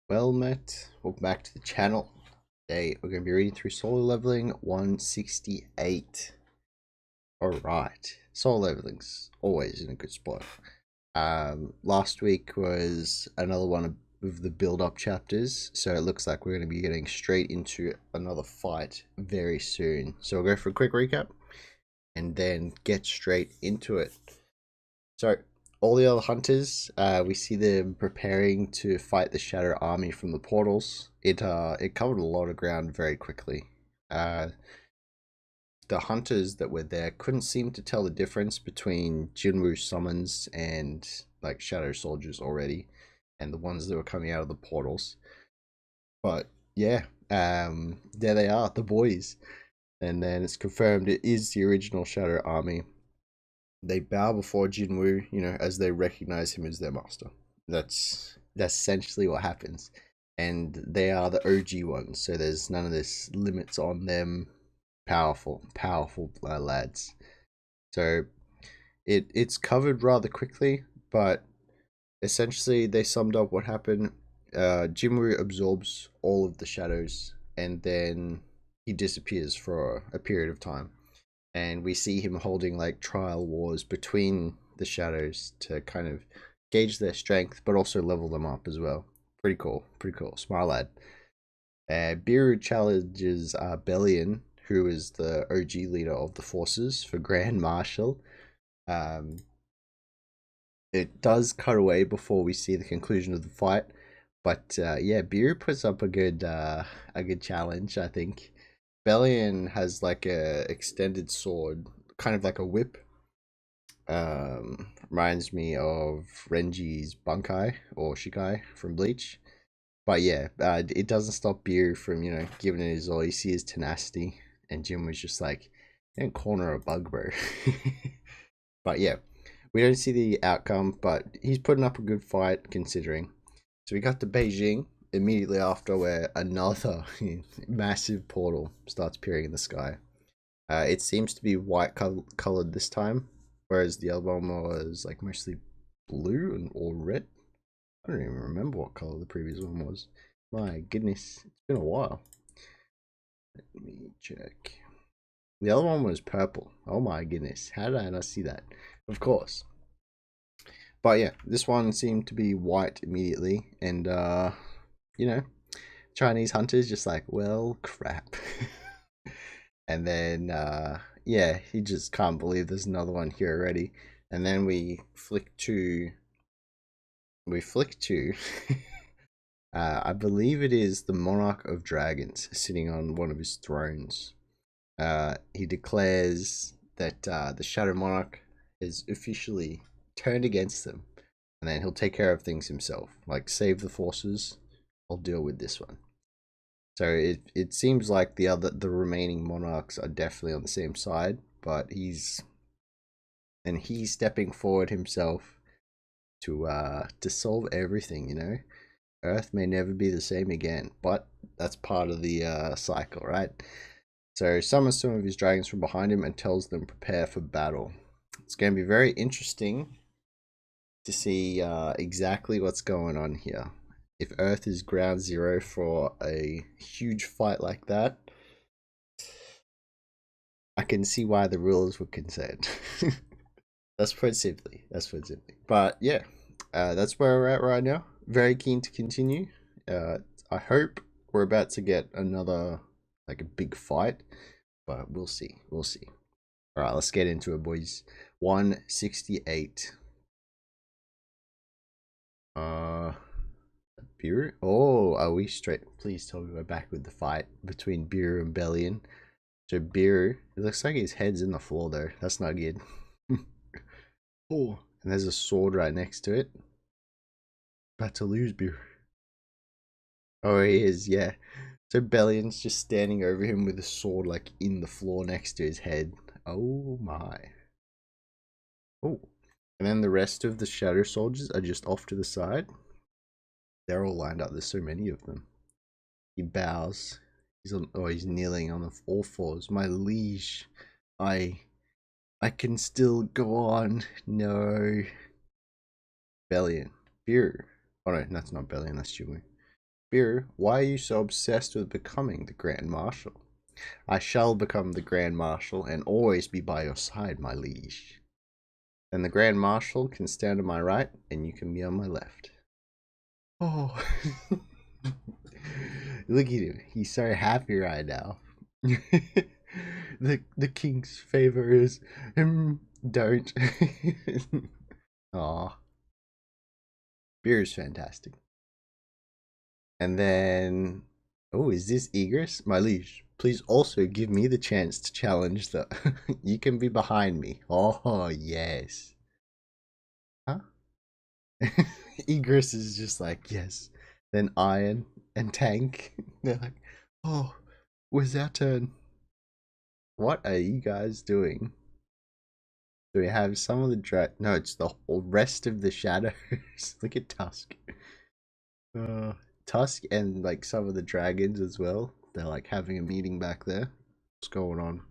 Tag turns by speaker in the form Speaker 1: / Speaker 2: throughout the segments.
Speaker 1: Well met, welcome back to the channel. Today we're going to be reading through solo leveling 168. Alright, solo leveling's always in a good spot. Last week was another one of the build-up chapters, so it looks like we're going to be getting straight into another fight very soon. So we'll go for a quick recap and then get straight into it. So, all the other hunters, we see them preparing to fight the Shadow Army from the portals. It covered a lot of ground very quickly. Uh, the hunters that were there couldn't seem to tell the difference between Jin-Woo summons and like shadow soldiers already, and the ones that were coming out of the portals. But yeah, there they are, the boys, and then it's confirmed it is the original Shadow Army. They bow before Jin-Woo, as they recognize him as their master. That's essentially what happens. And they are the OG ones, so there's none of this limits on them. Powerful lads. So it's covered rather quickly, but essentially they summed up what happened. Jin-Woo absorbs all of the shadows, and then he disappears for a period of time, and we see him holding like trial wars between the shadows to kind of gauge their strength but also level them up as well. Pretty cool, smart lad. Biru challenges Bellion, who is the OG leader of the forces, for Grand Marshal. um, it does cut away before we see the conclusion of the fight, but yeah, Biru puts up a good challenge, I think. Bellion has like a extended sword, kind of like a whip. Reminds me of Renji's Bunkai or Shikai from Bleach. But yeah, it doesn't stop Beer from giving it his all. You see his tenacity, and Jim was just like, "Don't corner a bug, bro." But yeah, we don't see the outcome, but he's putting up a good fight considering. So we got to Beijing immediately after, where another massive portal starts appearing in the sky. It seems to be white colored this time, whereas the other one was like mostly blue or red. I don't even remember what color the previous one was. My goodness, it's been a while. Let me check. The other one was purple. Oh my goodness, how did I not see that? Of course. But yeah, this one seemed to be white immediately, and you know, Chinese hunters just like, well, crap. And then yeah, he just can't believe there's another one here already. And then we flick to I believe it is the Monarch of Dragons sitting on one of his thrones. He declares that the Shadow Monarch is officially turned against them, and then he'll take care of things himself, like save the forces. I'll deal with this one. So it seems like the remaining monarchs are definitely on the same side, but he's stepping forward himself to solve everything. Earth may never be the same again, but that's part of the cycle, right? So summons some of his dragons from behind him and tells them prepare for battle. It's going to be very interesting to see exactly what's going on here. If Earth is ground zero for a huge fight like that, I can see why the rulers were concerned. That's put simply. But yeah, that's where we're at right now. Very keen to continue. I hope we're about to get another like a big fight, but we'll see. We'll see. All right, let's get into it, boys. 168. Uh, Beer. Oh, are we straight? Please tell me we're back with the fight between Beer and Bellion. So Beer, it looks like his head's in the floor though. That's not good. Oh, and there's a sword right next to it. About to lose Beer. Oh, he is, yeah. So Bellion's just standing over him with a sword like in the floor next to his head. Oh my. Oh. And then the rest of the shadow soldiers are just off to the side. They're all lined up. There's so many of them. He bows. He's kneeling on all fours. My liege, I I can still go on. No. Bellion. Beer. Oh no, that's not Bellion, that's Jimmy. Beer, why are you so obsessed with becoming the Grand Marshal? I shall become the Grand Marshal and always be by your side, my liege. Then the Grand Marshal can stand on my right and you can be on my left. Oh, look at him. He's so happy right now. the king's favor is don't. Aw. Beer is fantastic. And then, oh, is this Egress? My liege, please also give me the chance to challenge the. You can be behind me. Oh, yes. Huh? Egress is just like, yes. Then Iron and Tank. They're like, oh, was our turn. What are you guys doing? So we have some of the no, it's the whole rest of the shadows. Look at Tusk. Uh, Tusk and like some of the dragons as well. They're like having a meeting back there. What's going on?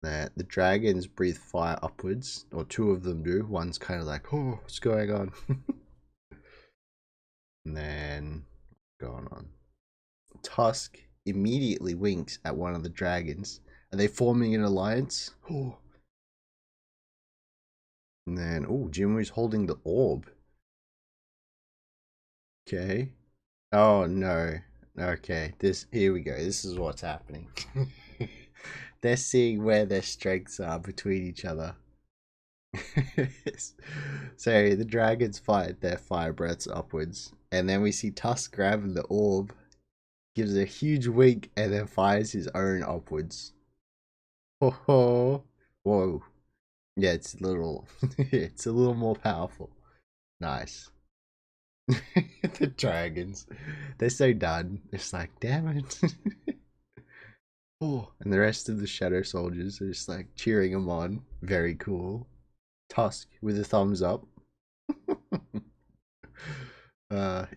Speaker 1: The dragons breathe fire upwards, or two of them do. One's kind of like, oh, what's going on? And then, what's going on? Tusk immediately winks at one of the dragons. Are they forming an alliance? Oh. And then, oh, Jin-Woo's holding the orb. Okay. Oh no. Okay, here we go. This is what's happening. They're seeing where their strengths are between each other. So the dragons fight their fire breaths upwards, and then we see Tusk grabbing the orb, gives a huge wink, and then fires his own upwards. Ho ho! Whoa! Yeah, it's a little, it's a little more powerful. Nice. The dragons, they're so done. It's like, damn it. Oh, and the rest of the shadow soldiers are just like cheering him on. Very cool. Tusk with a thumbs up.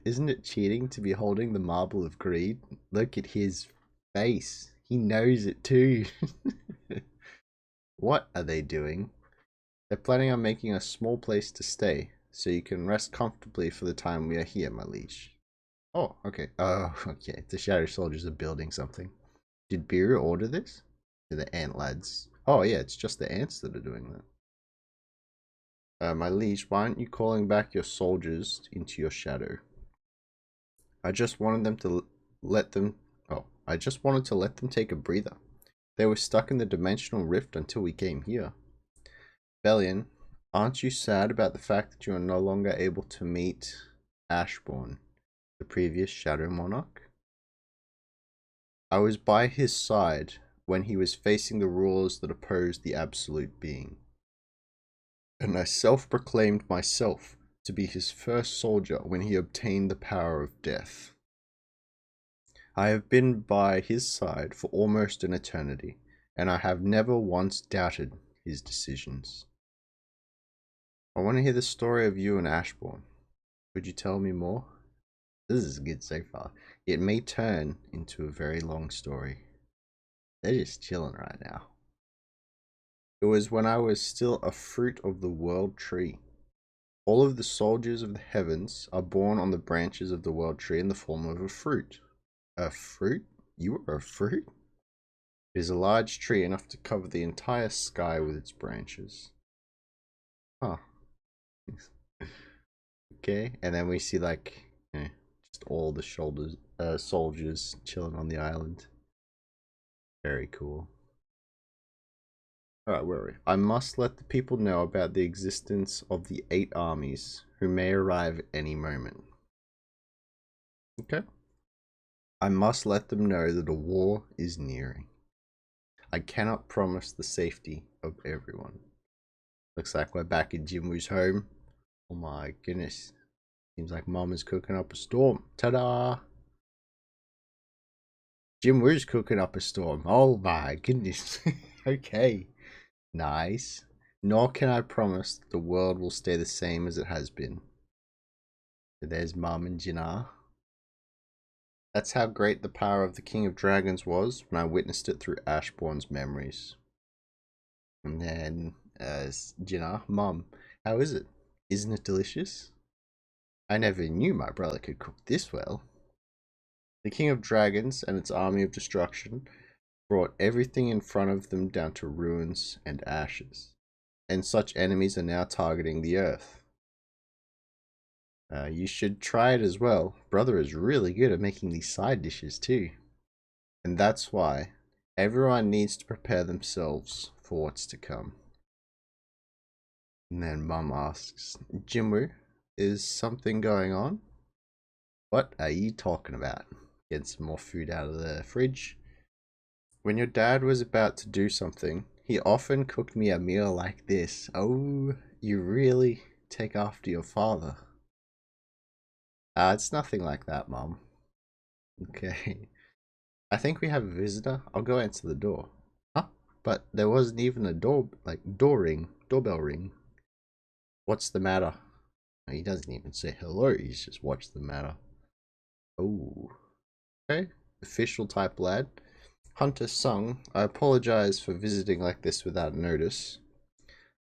Speaker 1: Isn't it cheating to be holding the marble of greed? Look at his face. He knows it too. What are they doing? They're planning on making a small place to stay, so you can rest comfortably for the time we are here, my liege. Oh, okay. Oh, okay. The shadow soldiers are building something. Did Beer order this? To the ant lads. Oh yeah, it's just the ants that are doing that. My liege, why aren't you calling back your soldiers into your shadow? I just wanted them to let them. Oh, I just wanted to let them take a breather. They were stuck in the dimensional rift until we came here. Bellion, aren't you sad about the fact that you are no longer able to meet Ashbourne, the previous Shadow Monarch? I was by his side when he was facing the rulers that opposed the Absolute Being, and I self-proclaimed myself to be his first soldier when he obtained the power of death. I have been by his side for almost an eternity, and I have never once doubted his decisions. I want to hear the story of you and Ashbourne. Could you tell me more? This is good so far. It may turn into a very long story. They're just chilling right now. It was when I was still a fruit of the world tree. All of the soldiers of the heavens are born on the branches of the world tree in the form of a fruit. A fruit? You are a fruit? It is a large tree enough to cover the entire sky with its branches. Huh. Okay, and then we see like just all the soldiers chilling on the island. Very cool. Alright, where are we? I must let the people know about the existence of the 8 armies, who may arrive at any moment. Okay. I must let them know that a war is nearing. I cannot promise the safety of everyone. Looks like we're back in Jin-Woo's home. Oh my goodness. Seems like Mom is cooking up a storm. Ta-da! Jin-Woo's cooking up a storm. Oh my goodness. Okay. Nice. Nor can I promise that the world will stay the same as it has been. So there's Mom and Jinnah. That's how great the power of the King of Dragons was when I witnessed it through Ashbourne's memories. And then, Jinnah, Mom, how is it? Isn't it delicious? I never knew my brother could cook this well. The King of Dragons and its army of destruction brought everything in front of them down to ruins and ashes. And such enemies are now targeting the earth. You should try it as well. Brother is really good at making these side dishes too. And that's why everyone needs to prepare themselves for what's to come. And then Mum asks, Jin-Woo, is something going on? What are you talking about? Getting some more food out of the fridge. When your dad was about to do something, he often cooked me a meal like this. Oh, you really take after your father. It's nothing like that, Mum. Okay. I think we have a visitor. I'll go answer the door. Huh? But there wasn't even a doorbell ring. What's the matter? He doesn't even say hello, he's just what's the matter. Oh. Okay. Official type lad. Hunter Sung, I apologize for visiting like this without notice,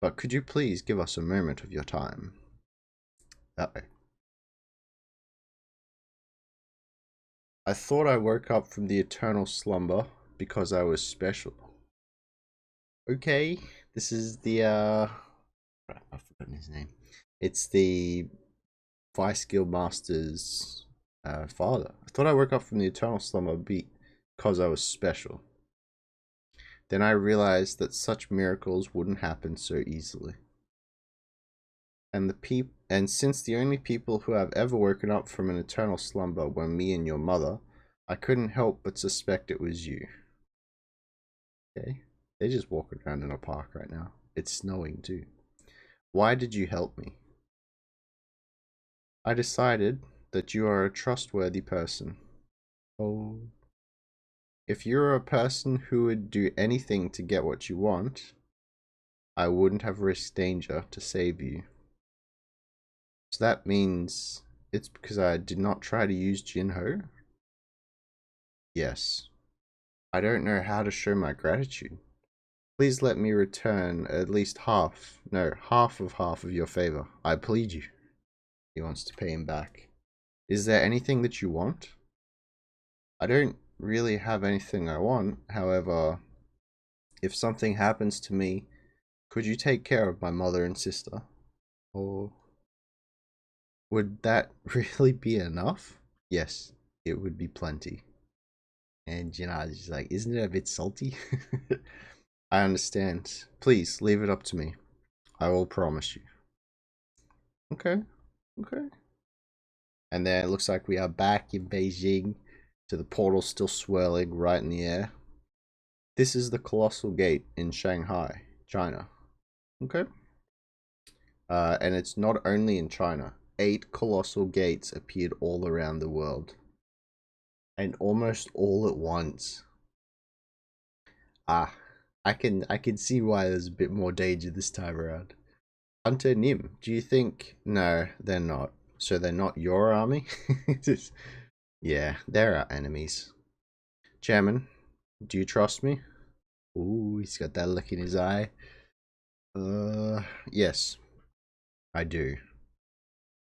Speaker 1: but could you please give us a moment of your time? Uh-oh. I thought I woke up from the eternal slumber because I was special. Okay, this is the I've forgotten his name. It's the Vice Guild Master's father. I thought I woke up from the eternal slumber because I was special. Then I realized that such miracles wouldn't happen so easily. And since the only people who have ever woken up from an eternal slumber were me and your mother, I couldn't help but suspect it was you. Okay, they're just walking around in a park right now. It's snowing too. Why did you help me? I decided that you are a trustworthy person. Oh. If you're a person who would do anything to get what you want, I wouldn't have risked danger to save you. So that means it's because I did not try to use Jin-Ho? Yes. I don't know how to show my gratitude. Please let me return at least half of your favor. I plead you. He wants to pay him back. Is there anything that you want? I don't really have anything I want. However, if something happens to me, could you take care of my mother and sister? Or would that really be enough? Yes, it would be plenty. And Jin's like, isn't it a bit salty? I understand. Please, leave it up to me. I will promise you. Okay. Okay. And then it looks like we are back in Beijing. To the portal still swirling right in the air. This is the Colossal Gate in Shanghai, China. Okay. And it's not only in China. 8 colossal gates appeared all around the world. And almost all at once. Ah, I can see why there's a bit more danger this time around. Hunter Nim, do you think... No, they're not. So they're not your army? Yeah, they're our enemies. Chairman, do you trust me? Ooh, he's got that look in his eye. Yes, I do.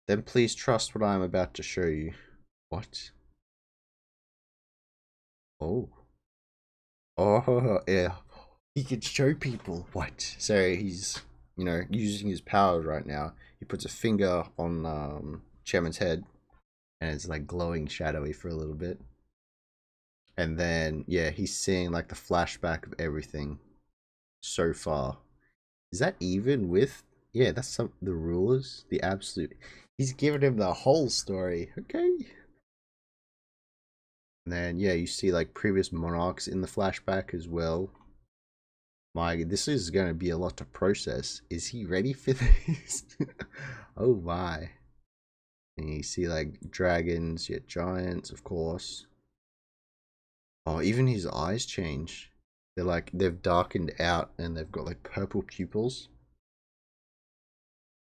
Speaker 1: Then please trust what I am about to show you. What? Oh. Oh, yeah. He can show people. What? So he's, using his powers right now. He puts a finger on Chairman's head, and it's like glowing shadowy for a little bit. And then, yeah, he's seeing like the flashback of everything so far. Is that even with... Yeah, that's the rulers, the absolute... He's giving him the whole story. Okay. And then, yeah, you see like previous monarchs in the flashback as well. My, this is going to be a lot to process. Is he ready for this? Oh my. And you see like dragons, yeah, giants, of course. Oh, even his eyes change. They're like, they've darkened out and they've got like purple pupils.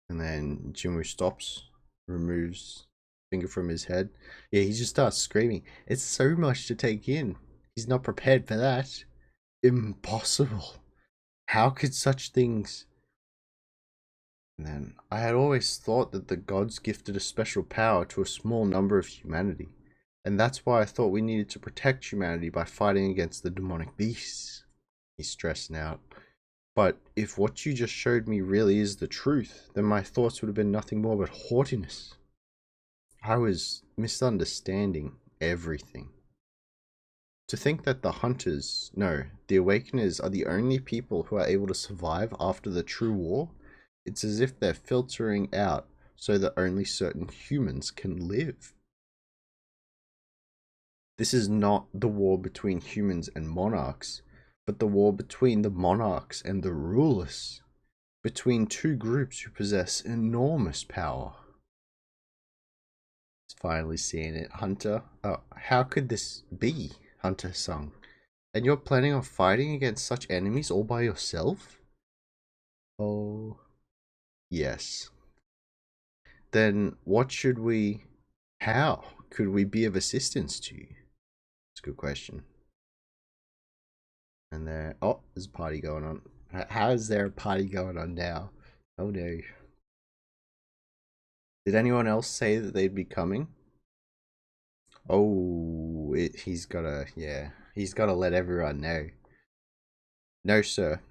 Speaker 1: And then Jin-Woo stops, removes finger from his head. Yeah, he just starts screaming. It's so much to take in. He's not prepared for that. Impossible. How could such things... And then, I had always thought that the gods gifted a special power to a small number of humanity. And that's why I thought we needed to protect humanity by fighting against the demonic beasts. He's stressing out. But if what you just showed me really is the truth, then my thoughts would have been nothing more but haughtiness. I was misunderstanding everything. To think that the hunters, no, the awakeners are the only people who are able to survive after the true war, it's as if they're filtering out so that only certain humans can live. This is not the war between humans and monarchs, but the war between the monarchs and the rulers, between two groups who possess enormous power. He's finally seeing it. Hunter, how could this be? Hunter Sung. And you're planning on fighting against such enemies all by yourself? Oh, yes. Then what should we... How could we be of assistance to you? It's a good question. And there... Oh, there's a party going on. How is there a party going on now? Oh no. Did anyone else say that they'd be coming? Oh, he's gotta... Yeah. He's gotta let everyone know. No, sir.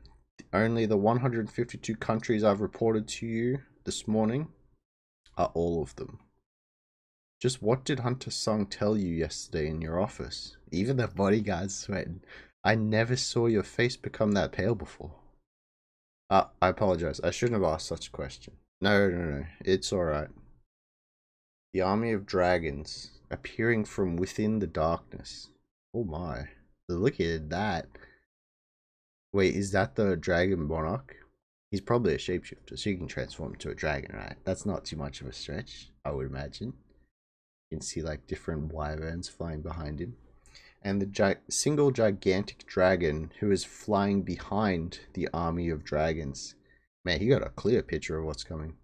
Speaker 1: Only the 152 countries I've reported to you this morning are all of them. Just what did Hunter Sung tell you yesterday in your office? Even the bodyguard's sweating. I never saw your face become that pale before. I apologize. I shouldn't have asked such a question. No. It's alright. The army of dragons appearing from within the darkness. Oh my. Look at that. Wait, is that the Dragon Monarch? He's probably a shapeshifter, so you can transform into a dragon, right? That's not too much of a stretch, I would imagine. You can see like different wyverns flying behind him. And the single gigantic dragon who is flying behind the army of dragons. Man, he got a clear picture of what's coming.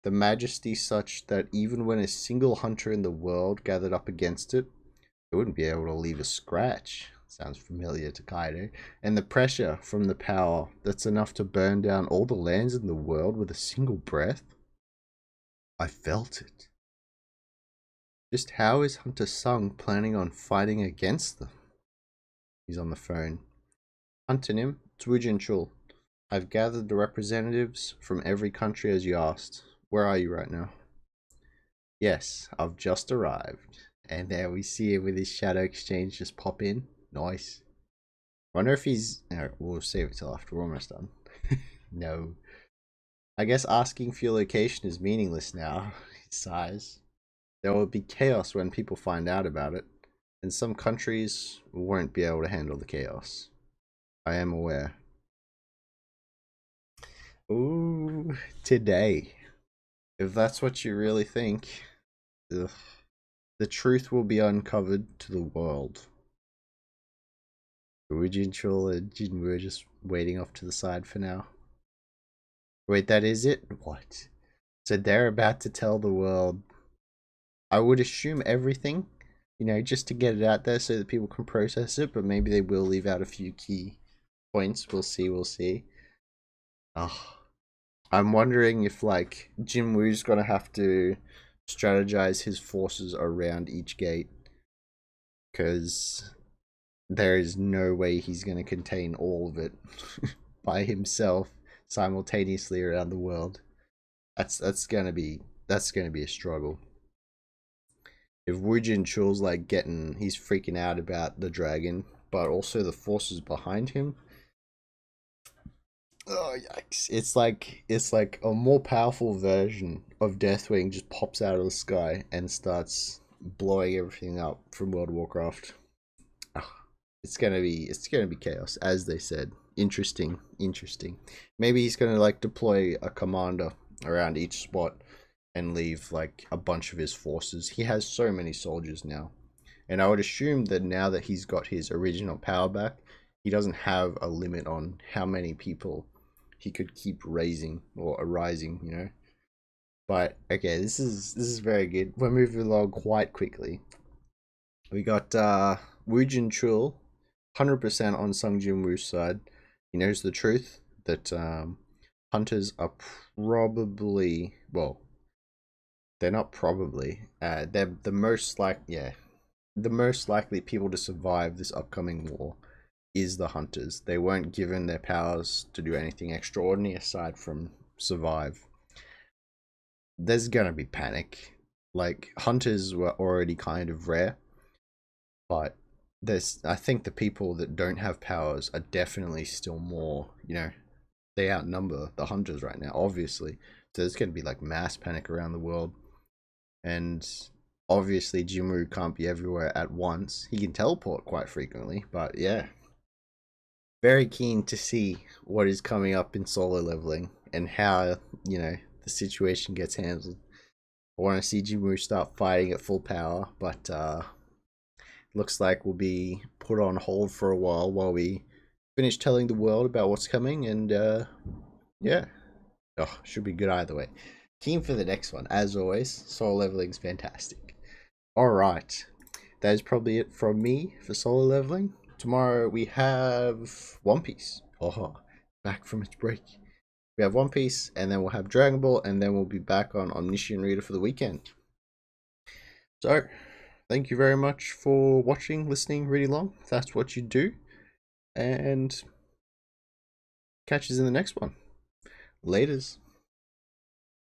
Speaker 1: The majesty such that even when a single hunter in the world gathered up against it, it wouldn't be able to leave a scratch. Sounds familiar to Kaido. And the pressure from the power that's enough to burn down all the lands in the world with a single breath. I felt it. Just how is Hunter Sung planning on fighting against them? He's on the phone. Hunter-nim, it's Wu Jin-Chul. I've gathered the representatives from every country as you asked. Where are you right now? Yes, I've just arrived. And there we see him with his shadow exchange just pop in. Nice. Wonder if he's... we'll save it till after we're almost done. No. I guess asking for your location is meaningless now. He sighs. There will be chaos when people find out about it. And some countries won't be able to handle the chaos. I am aware. Ooh, today. If that's what you really think, ugh, the truth will be uncovered to the world. Wu Jin-Chul and Jin-Woo are just waiting off to the side for now. Wait, that is it? What? So they're about to tell the world. I would assume everything, you know, just to get it out there so that people can process it, but maybe they will leave out a few key points. We'll see. Oh, I'm wondering if, like, Jin-Woo's gonna have to strategize his forces around each gate. Because there is no way he's going to contain all of it by himself simultaneously around the world. That's gonna be a struggle. If Wu Jin-Chul's like he's freaking out about the dragon, but also the forces behind him. Oh yikes! It's like a more powerful version of Deathwing just pops out of the sky and starts blowing everything up from World of Warcraft. It's gonna be chaos, as they said. Interesting. Maybe he's gonna like deploy a commander around each spot and leave like a bunch of his forces. He has so many soldiers now, and I would assume that now that he's got his original power back, he doesn't have a limit on how many people he could keep raising or arising. You know. But okay, this is very good. We're moving along quite quickly. We got Wu Jin-Chul 100% on Sung Jin-Woo's side. He knows the truth that Hunters are probably, well, they're not probably. They're the most the most likely people to survive this upcoming war is the hunters. They weren't given their powers to do anything extraordinary aside from survive. There's gonna be panic. Like, hunters were already kind of rare, but I think the people that don't have powers are definitely still more, they outnumber the hunters right now, obviously. So there's gonna be like mass panic around the world. And obviously Jin-Woo can't be everywhere at once. He can teleport quite frequently, but yeah. Very keen to see what is coming up in solo leveling and how, the situation gets handled. I want to see Jin-Woo start fighting at full power, but looks like we'll be put on hold for a while we finish telling the world about what's coming, and yeah. Oh, should be good either way. Keen for the next one, as always. Solo leveling's fantastic. Alright, that is probably it from me for solo leveling. Tomorrow we have One Piece. Oh, back from its break. We have One Piece, and then we'll have Dragon Ball, and then we'll be back on Omniscient Reader for the weekend. So, thank you very much for watching, listening really long, if that's what you do. And catch us in the next one. Laters.